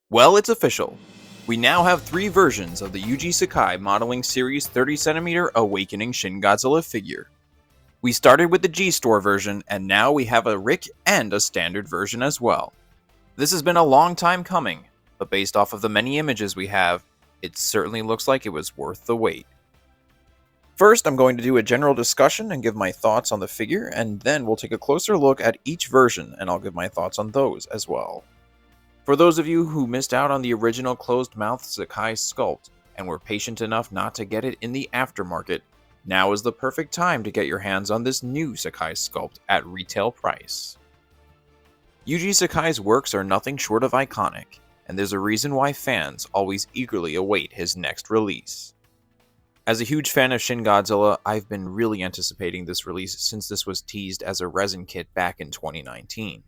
Well, it's official. We now have three versions of the Yuji Sakai modeling series 30cm Awakening Shin Godzilla figure. We started with the Gstore version, and now we have a Rick and a standard version as well. This has been a long time coming, but based off of the many images we have, it certainly looks like it was worth the wait. First, I'm going to do a general discussion and give my thoughts on the figure, and then we'll take a closer look at each version, and I'll give my thoughts on those as well. For those of you who missed out on the original closed-mouth Sakai sculpt and were patient enough not to get it in the aftermarket, now is the perfect time to get your hands on this new Sakai sculpt at retail price. Yuji Sakai's works are nothing short of iconic, and there's a reason why fans always eagerly await his next release. As a huge fan of Shin Godzilla, I've been really anticipating this release since this was teased as a resin kit back in 2019.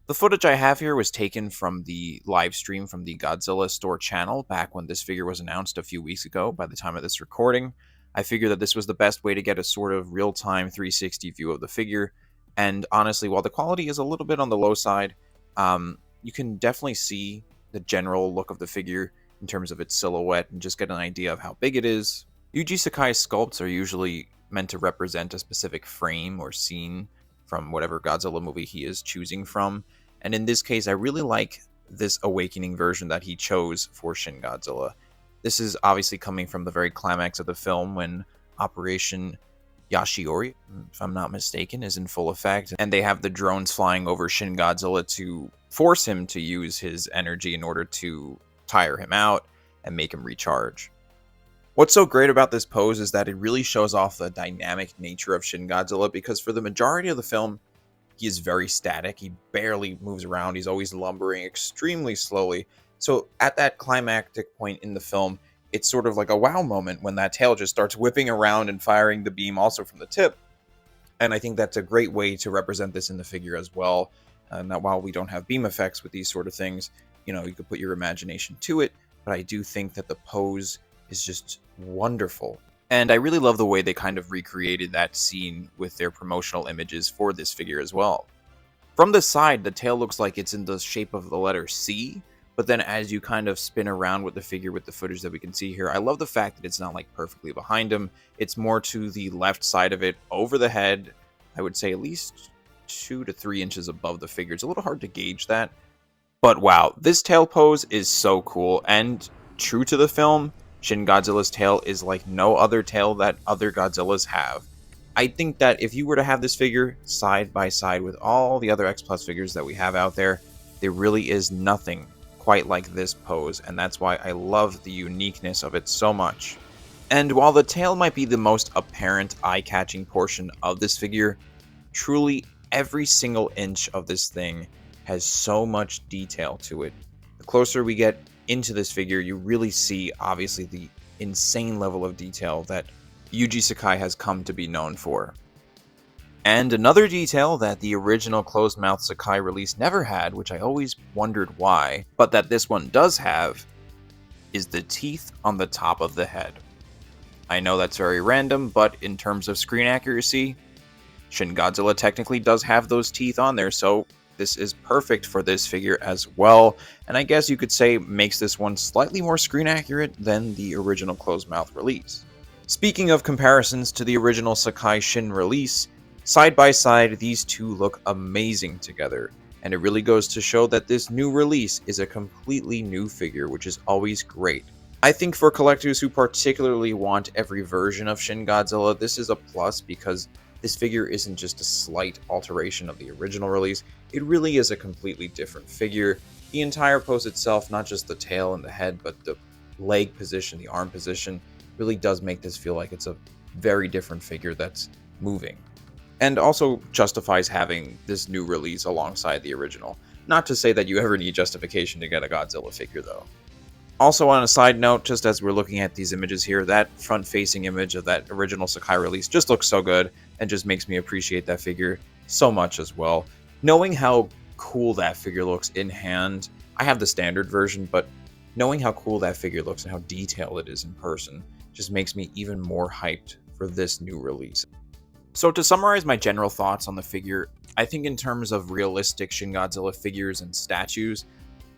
The footage I have here was taken from the live stream from the Godzilla Store channel back when this figure was announced a few weeks ago. By the time of this recording, I figured that this was the best way to get a sort of real-time 360 view of the figure, and honestly, while the quality is a little bit on the low side, you can definitely see the general look of the figure in terms of its silhouette and just get an idea of how big it is. Yuji Sakai sculpts are usually meant to represent a specific frame or scene from whatever Godzilla movie he is choosing from, and in this case I really like this Awakening version that he chose for Shin Godzilla. This is obviously coming from the very climax of the film when Operation Yashiori, if I'm not mistaken, is in full effect, and they have the drones flying over Shin Godzilla to force him to use his energy in order to tire him out and make him recharge. What's so great about this pose is that it really shows off the dynamic nature of Shin Godzilla, because for the majority of the film, he is very static. He barely moves around. He's always lumbering extremely slowly. So at that climactic point in the film, it's sort of like a wow moment when that tail just starts whipping around and firing the beam also from the tip. And I think that's a great way to represent this in the figure as well. Now, while we don't have beam effects with these sort of things, you could put your imagination to it, but I do think that the pose is just wonderful. And I really love the way they kind of recreated that scene with their promotional images for this figure as well. From the side, the tail looks like it's in the shape of the letter C, but then as you kind of spin around with the figure with the footage that we can see here, I love the fact that it's not like perfectly behind him. It's more to the left side of it, over the head. I would say at least 2 to 3 inches above the figure. It's a little hard to gauge that. But wow, this tail pose is so cool, and true to the film, Shin Godzilla's tail is like no other tail that other Godzillas have. I think that if you were to have this figure side by side with all the other X Plus figures that we have out there really is nothing quite like this pose, and that's why I love the uniqueness of it so much. And while the tail might be the most apparent eye-catching portion of this figure, truly every single inch of this thing has so much detail to it. The closer we get into this figure, you really see obviously the insane level of detail that Yuji Sakai has come to be known for. And another detail that the original closed-mouth Sakai release never had, which I always wondered why, but that this one does have, is the teeth on the top of the head. I know that's very random, but in terms of screen accuracy, Shin Godzilla technically does have those teeth on there, so this is perfect for this figure as well, and I guess you could say makes this one slightly more screen accurate than the original closed-mouth release. Speaking of comparisons to the original Sakai Shin release, side by side these two look amazing together, and it really goes to show that this new release is a completely new figure, which is always great. I think for collectors who particularly want every version of Shin Godzilla, this is a plus, because this figure isn't just a slight alteration of the original release, it really is a completely different figure. The entire pose itself, not just the tail and the head, but the leg position, the arm position, really does make this feel like it's a very different figure that's moving. And also justifies having this new release alongside the original. Not to say that you ever need justification to get a Godzilla figure though. Also, on a side note, just as we're looking at these images here, that front-facing image of that original Sakai release just looks so good and just makes me appreciate that figure so much as well. Knowing how cool that figure looks in hand, I have the standard version, but knowing how cool that figure looks and how detailed it is in person just makes me even more hyped for this new release. So to summarize my general thoughts on the figure, I think in terms of realistic Shin Godzilla figures and statues,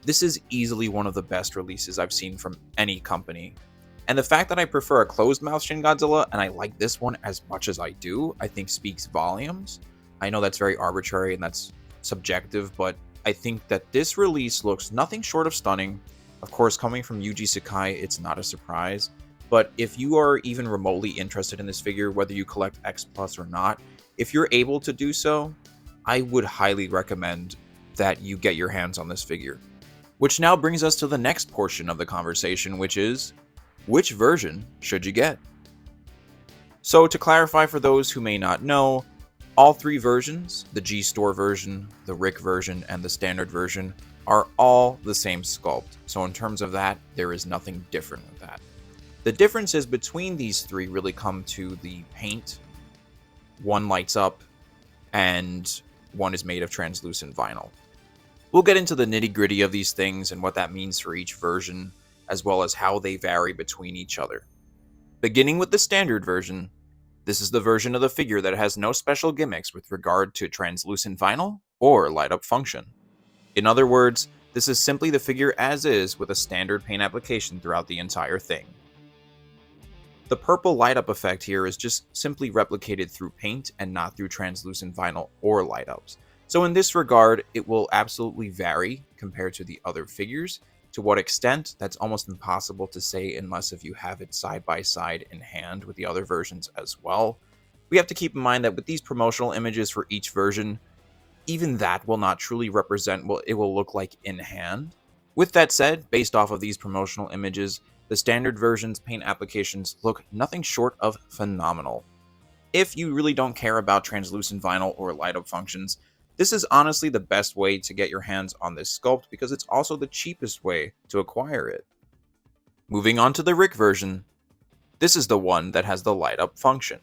This is easily one of the best releases I've seen from any company. And the fact that I prefer a closed mouth Shin Godzilla and I like this one as much as I do, I think speaks volumes. I know that's very arbitrary and that's subjective, but I think that this release looks nothing short of stunning. Of course, coming from Yuji Sakai, it's not a surprise. But if you are even remotely interested in this figure, whether you collect X Plus or not, if you're able to do so, I would highly recommend that you get your hands on this figure. Which now brings us to the next portion of the conversation, which is, which version should you get? So to clarify for those who may not know, all three versions, the Gstore version, the Rick version, and the standard version, are all the same sculpt. So in terms of that, there is nothing different with that. The differences between these three really come to the paint. One lights up, and one is made of translucent vinyl. We'll get into the nitty-gritty of these things and what that means for each version, as well as how they vary between each other. Beginning with the standard version, this is the version of the figure that has no special gimmicks with regard to translucent vinyl or light-up function. In other words, this is simply the figure as is with a standard paint application throughout the entire thing. The purple light-up effect here is just simply replicated through paint and not through translucent vinyl or light-ups. So in this regard, it will absolutely vary compared to the other figures. To what extent, that's almost impossible to say unless if you have it side by side in hand with the other versions as well. We have to keep in mind that with these promotional images for each version, even that will not truly represent what it will look like in hand. With that said, based off of these promotional images, the standard version's paint applications look nothing short of phenomenal. If you really don't care about translucent vinyl or light-up functions, this is honestly the best way to get your hands on this sculpt because it's also the cheapest way to acquire it. Moving on to the Rick version, this is the one that has the light-up function.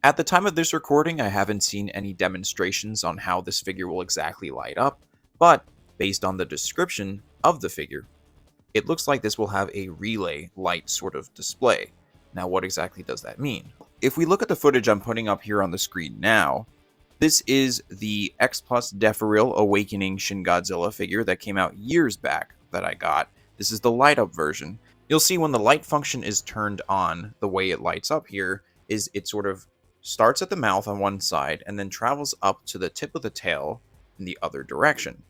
At the time of this recording, I haven't seen any demonstrations on how this figure will exactly light up, but based on the description of the figure, it looks like this will have a relay light sort of display. Now, what exactly does that mean? If we look at the footage I'm putting up here on the screen now, this is the X Plus Deferil Awakening Shin Godzilla figure that came out years back that I got. This is the light up version. You'll see when the light function is turned on, the way it lights up here is it sort of starts at the mouth on one side and then travels up to the tip of the tail in the other direction.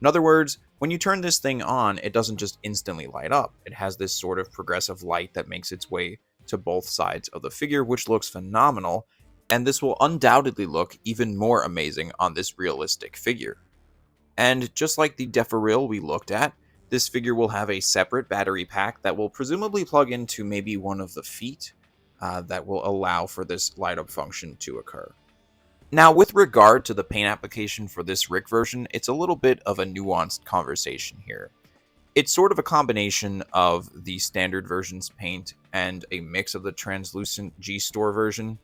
In other words, when you turn this thing on, it doesn't just instantly light up. It has this sort of progressive light that makes its way to both sides of the figure, which looks phenomenal. And this will undoubtedly look even more amazing on this realistic figure. And just like the Deferil we looked at, this figure will have a separate battery pack that will presumably plug into maybe one of the feet that will allow for this light up function to occur. Now, with regard to the paint application for this Rick version, it's a little bit of a nuanced conversation here. It's sort of a combination of the standard version's paint and a mix of the translucent Gstore version,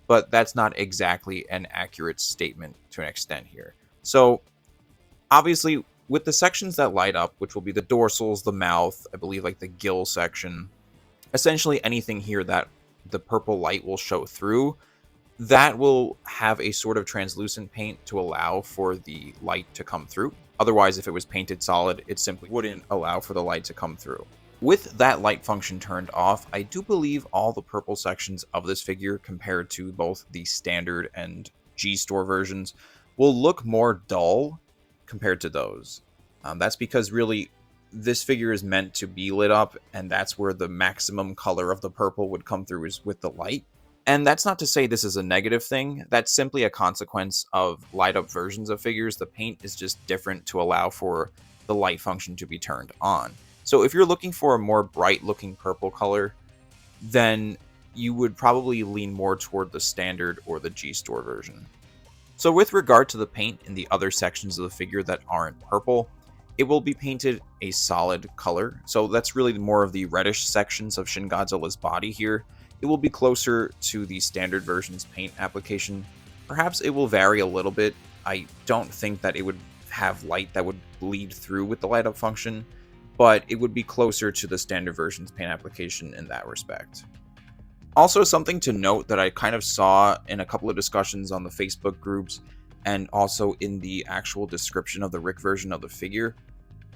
but that's not exactly an accurate statement to an extent here. So, obviously, with the sections that light up, which will be the dorsals, the mouth, I believe like the gill section, essentially anything here that the purple light will show through, that will have a sort of translucent paint to allow for the light to come through. Otherwise, if it was painted solid, it simply wouldn't allow for the light to come through. With that light function turned off, I do believe all the purple sections of this figure compared to both the standard and Gstore versions will look more dull compared to those. That's because really this figure is meant to be lit up, and that's where the maximum color of the purple would come through is with the light. And that's not to say this is a negative thing. That's simply a consequence of light up versions of figures. The paint is just different to allow for the light function to be turned on. So if you're looking for a more bright looking purple color, then you would probably lean more toward the standard or the Gstore version. So with regard to the paint in the other sections of the figure that aren't purple, it will be painted a solid color. So that's really more of the reddish sections of Shin Godzilla's body here. It will be closer to the standard version's paint application. Perhaps it will vary a little bit. I don't think that it would have light that would bleed through with the light up function, but it would be closer to the standard version's paint application in that respect. Also, something to note that I kind of saw in a couple of discussions on the Facebook groups and also in the actual description of the Rick version of the figure,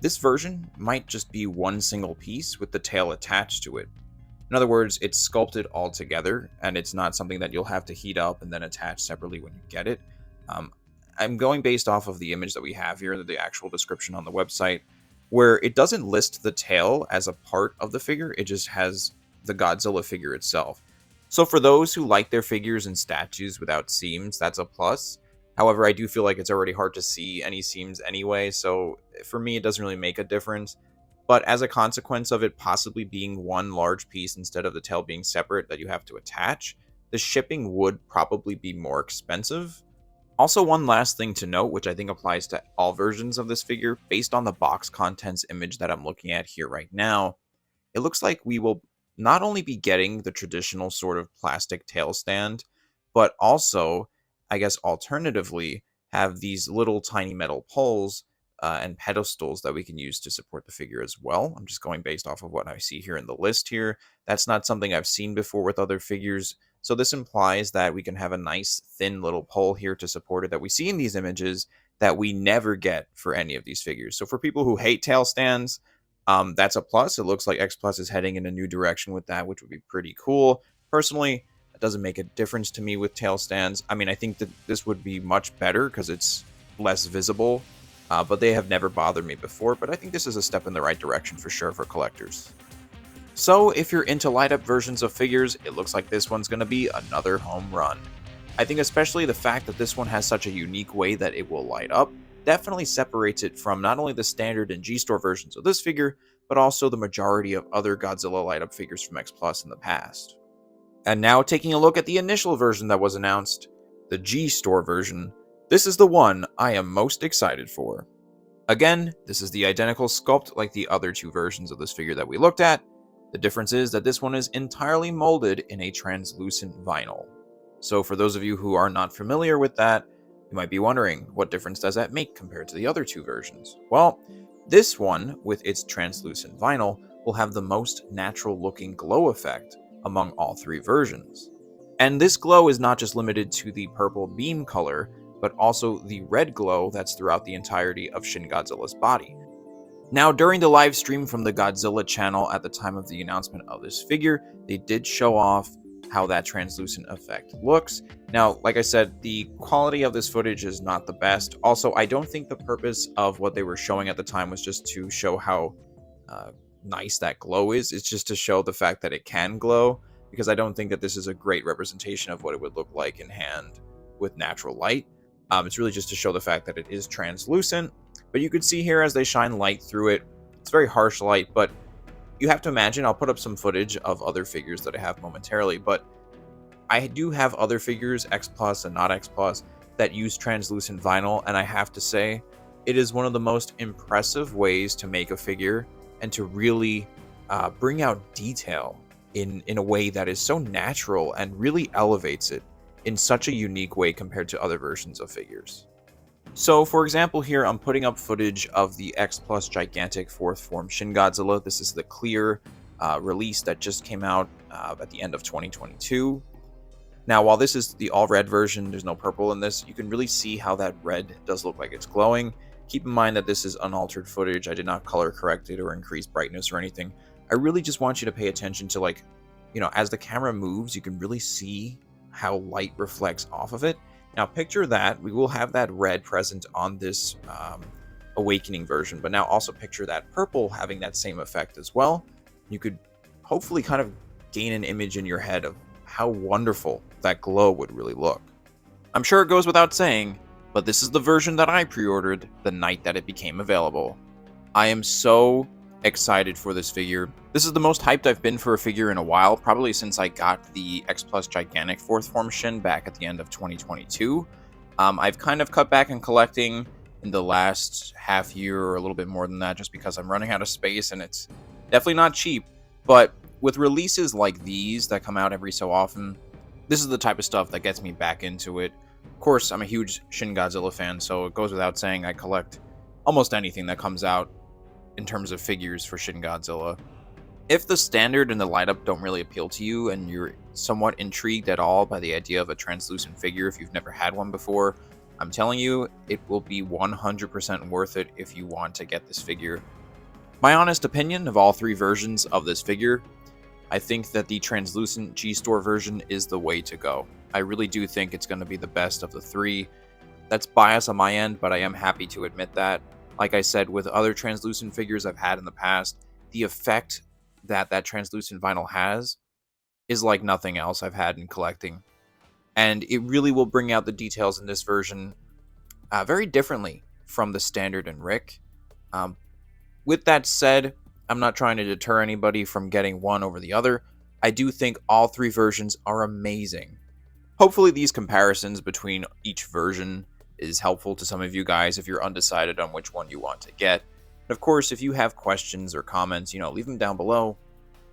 This version might just be one single piece with the tail attached to it. In other words, it's sculpted all together, and it's not something that you'll have to heat up and then attach separately when you get it. Um, I'm going based off of the image that we have here, the actual description on the website, where it doesn't list the tail as a part of the figure, it just has the Godzilla figure itself. So for those who like their figures and statues without seams, that's a plus. However, I do feel like it's already hard to see any seams anyway, so for me it doesn't really make a difference. But as a consequence of it possibly being one large piece instead of the tail being separate that you have to attach, the shipping would probably be more expensive. Also, one last thing to note, which I think applies to all versions of this figure, based on the box contents image that I'm looking at here right now, it looks like we will not only be getting the traditional sort of plastic tail stand, but also, I guess alternatively, have these little tiny metal poles and pedestals that we can use to support the figure as well. I'm just going based off of what I see here in the list here. That's not something I've seen before with other figures. So this implies that we can have a nice thin little pole here to support it that we see in these images that we never get for any of these figures. So for people who hate tail stands, that's a plus. It looks like X Plus is heading in a new direction with that, which would be pretty cool. Personally, it doesn't make a difference to me with tail stands. I mean, I think that this would be much better because it's less visible, but they have never bothered me before. But I think this is a step in the right direction for sure for collectors. So if you're into light-up versions of figures, it looks like this one's going to be another home run. I think especially the fact that this one has such a unique way that it will light up definitely separates it from not only the standard and Gstore versions of this figure, but also the majority of other Godzilla light-up figures from X Plus in the past. And now taking a look at the initial version that was announced, the Gstore version, this is the one I am most excited for. Again, this is the identical sculpt like the other two versions of this figure that we looked at. The difference is that this one is entirely molded in a translucent vinyl. So for those of you who are not familiar with that, you might be wondering, what difference does that make compared to the other two versions? Well, this one, with its translucent vinyl, will have the most natural looking glow effect among all three versions. And this glow is not just limited to the purple beam color, but also the red glow that's throughout the entirety of Shin Godzilla's body. Now, during the live stream from the Godzilla channel at the time of the announcement of this figure, they did show off how that translucent effect looks. Now, like I said, the quality of this footage is not the best. Also, I don't think the purpose of what they were showing at the time was just to show how nice that glow is. It's just to show the fact that it can glow, because I don't think that this is a great representation of what it would look like in hand with natural light. It's really just to show the fact that it is translucent. But you could see here as they shine light through it, it's very harsh light, but you have to imagine, I'll put up some footage of other figures that I have momentarily, but I do have other figures, X Plus and not X Plus, that use translucent vinyl, and I have to say, it is one of the most impressive ways to make a figure and to really bring out detail in a way that is so natural and really elevates it in such a unique way compared to other versions of figures. So, for example, here I'm putting up footage of the X Plus Gigantic 4th Form Shin Godzilla. This is the clear release that just came out at the end of 2022. Now, while this is the all-red version, there's no purple in this, you can really see how that red does look like it's glowing. Keep in mind that this is unaltered footage. I did not color correct it or increase brightness or anything. I really just want you to pay attention to, like, you know, as the camera moves, you can really see how light reflects off of it. Now picture that, we will have that red present on this Awakening version, but now also picture that purple having that same effect as well. You could hopefully kind of gain an image in your head of how wonderful that glow would really look. I'm sure it goes without saying, but this is the version that I pre-ordered the night that it became available. I am so excited for this figure. This is the most hyped I've been for a figure in a while, probably since I got the X Plus Gigantic 4th Form Shin back at the end of 2022. I've kind of cut back on collecting in the last half year or a little bit more than that, just because I'm running out of space and it's definitely not cheap. But with releases like these that come out every so often, this is the type of stuff that gets me back into it. Of course, I'm a huge Shin Godzilla fan, so it goes without saying I collect almost anything that comes out in terms of figures for Shin Godzilla. If the standard and the light up don't really appeal to you and you're somewhat intrigued at all by the idea of a translucent figure if you've never had one before, I'm telling you, it will be 100% worth it if you want to get this figure. My honest opinion of all three versions of this figure, I think that the translucent Gstore version is the way to go. I really do think it's going to be the best of the three. That's bias on my end, but I am happy to admit that. Like I said, with other translucent figures I've had in the past, the effect that that translucent vinyl has is like nothing else I've had in collecting. And it really will bring out the details in this version very differently from the standard and Rick. Um, with that said, I'm not trying to deter anybody from getting one over the other. I do think all three versions are amazing. Hopefully these comparisons between each version is helpful to some of you guys if you're undecided on which one you want to get. And of course, if you have questions or comments, leave them down below.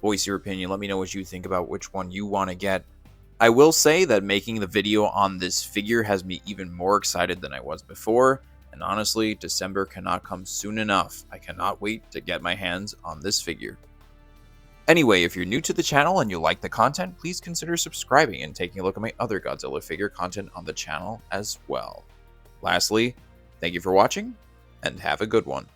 Voice your opinion. Let me know what you think about which one you want to get. I will say that making the video on this figure has me even more excited than I was before. And honestly, December cannot come soon enough. I cannot wait to get my hands on this figure. Anyway, if you're new to the channel and you like the content, please consider subscribing and taking a look at my other Godzilla figure content on the channel as well. Lastly, thank you for watching, and have a good one.